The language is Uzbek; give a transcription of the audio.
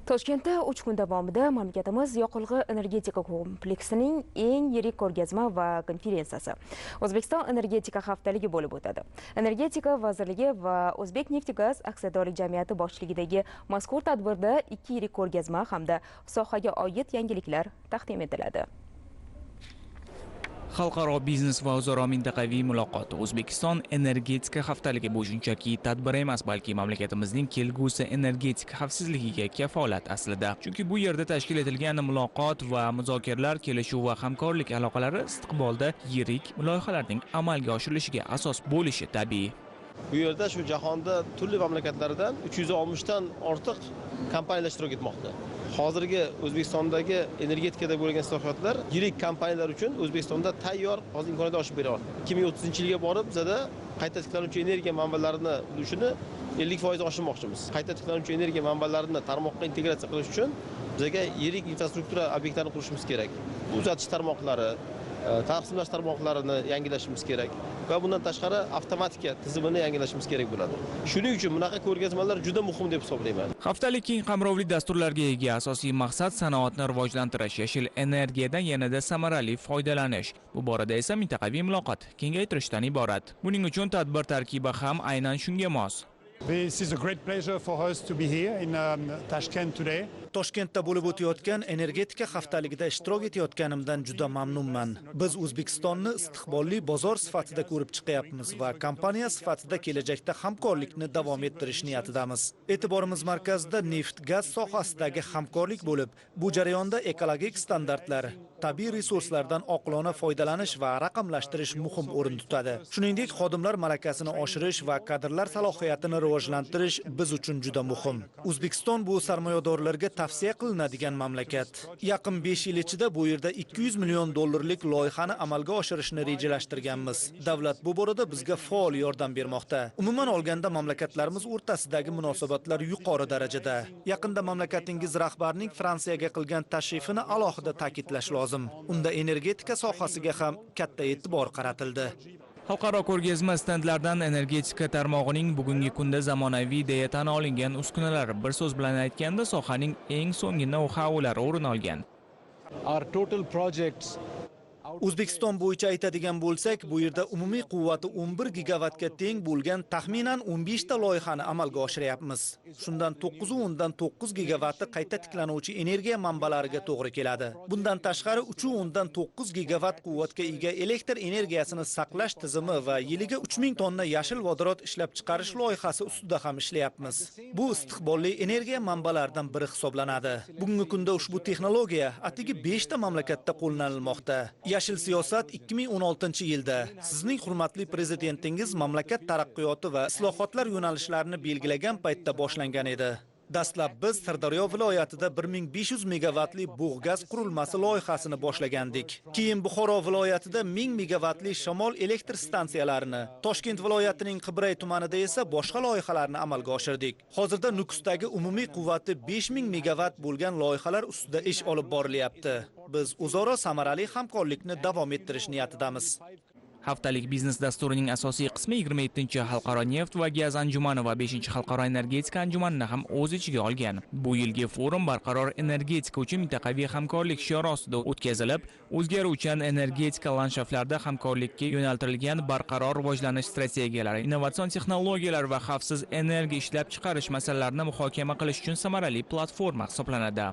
Toshkentda 3 kun davomida mamlakatimiz yoqilg'i energetika kompleksining eng yirik ko'rgazma va konferensiyasi O'zbekiston energetika haftaligi bo'lib o'tadi. Energetika vazirligi va O'zbekneftgaz aksiyadorlik jamiyati boshchiligidagi mazkur tadbirda 2 yirik ko'rgazma hamda sohaga oid yangiliklar taqdim etiladi. Xalqaro biznes va o'zaro mintaqaviy muloqot O'zbekiston energetika haftaligi bu shunchaki tadbir emas, balki mamlakatimizning kelgusi energetika xavfsizligiga kafolat aslida. Chunki bu yerda tashkil etilgan muloqot va muzokaralar, kelishuv va hamkorlik aloqalari istiqbolda yirik loyihalarning amalga oshirilishiga asos bo'lishi tabiiy. Bu yerda shu jahonda turli mamlakatlardan 360 dan ortiq kompaniyalar ishtirok etmoqda. Hozirgi O'zbekistondagi energetikada bo'lgan islohotlar yirik kompaniyalar uchun O'zbekistonda tayyor hozir imkoniyat ochib beryapti. 2030-yilga borib bizda qayta tiklanuvchi energiya manbalarini ulushini 50% oshirmoqchimiz. Qayta tiklanuvchi energiya manbalarini tarmoqqa integratsiya qilish uchun bizga yirik infrastruktura obyektlarini qurishimiz kerak. Uzatish tarmoqlari, taqsimlash tarmoqlarini yangilashimiz kerak va bundan tashqari avtomatika tizimini yangilashimiz kerak bo'ladi. Shuning uchun bunaqa ko'rgazmalar juda muhim deb hisoblayman. Haftalik keng qamrovli dasturlarga ega asosiy maqsad sanoatni rivojlantirish, yashil energiyadan yanada samarali foydalanish. Bu borada esa mintaqaviy muloqot kengaytirishdan iborat. Buning uchun tadbir tarkibi ham aynan shunga mos. This is a great pleasure for us to be here in Tashkent today. Toshkentda bo'lib o'tayotgan energetika haftaligida ishtirok etayotganimdan juda mamnunman. Biz O'zbekistonni istiqbolli bozor sifatida ko'rib chiqyapmiz va kompaniya sifatida kelajakda hamkorlikni davom ettirish niyatidamiz. E'tiborimiz markazida neft, gaz sohasidagi hamkorlik bo'lib, bu jarayonda ekologik standartlar, tabiiy resurslardan oqilona foydalanish va raqamlashtirish muhim o'rin tutadi. Shuningdek, xodimlar malakasini oshirish va kadrlar salohiyatini rivojlantirish biz uchun juda muhim. O'zbekiston bu sarmoyadorlarga tavsiya qilinadigan mamlakat. Yaqin 5 yil ichida bu yerda 200 million dollarlik loyihani amalga oshirishni rejalashtirganmiz. Davlat bu borada bizga faol yordam bermoqda. Umuman olganda mamlakatlarimiz o'rtasidagi munosabatlar yuqori darajada. Yaqinda mamlakatingiz rahbarining Fransiyaga qilgan tashrifini alohida ta'kidlash lozim. Unda energetika sohasiga ham katta e'tibor qaratildi. Xalqaro ko'rgazma standlardan energetika tarmog'ining bugungi kunda zamonaviy deya tan olingan uskunalar, bir so'z bilan aytganda sohaning eng so'nggi know-howlari o'rin olgan. Our total projects O'zbekiston bo'yicha aytadigan bo'lsak, bu yerda umumiy quvvati 11 gigavatga teng bo'lgan taxminan 15 ta loyihani amalga oshiryapmiz. Shundan 9.9 gigavati qayta tiklanuvchi energiya manbalariga to'g'ri keladi. Bundan tashqari 3.9 gigavat quvvatga ega elektr energiyasini saqlash tizimi va yiliga 3000 tonna yashil vodorod ishlab chiqarish loyihasi ustida ham ishlayapmiz. Bu istiqbolli energiya manbalaridan biri hisoblanadi. Bugungi kunda ushbu texnologiya atigi 5 ta mamlakatda qo'llanilmoqda. Yashil siyosat 2016-yilda sizning hurmatli prezidentingiz mamlakat taraqqiyoti va islohotlar yo'nalishlarini belgilagan paytda boshlangan edi. Dastlab biz Sirdaryo viloyatida 1500 megavatli bug' gaz qurilmasi loyihasini boshlagandik. Keyin Buxoro viloyatida 1000 megavatli shamol elektr stansiyalarini, Toshkent viloyatining Qibray tumanida esa boshqa loyihalarni amalga oshirdik. Hozirda Nukusdagi umumiy quvvati 5000 megavat bo'lgan loyihalar ustida ish olib borilyapti. Biz o'zaro samarali hamkorlikni davom ettirish niyatidamiz. Haftalik biznes dasturining asosiy qismi 27-chi xalqaro neft va gaz anjumani va 5-chi xalqaro energetika anjumanini ham o'z ichiga olgan. Bu yilgi forum barqaror energetika uchun mintaqaviy hamkorlik shiori ostida o'tkazilib, o'zgaruvchan energetika landshaftlarida hamkorlikka yo'naltirilgan barqaror rivojlanish strategiyalari, innovatsion texnologiyalar va xavfsiz energiya ishlab chiqarish masalalarini muhokama qilish uchun samarali platforma hisoblanadi.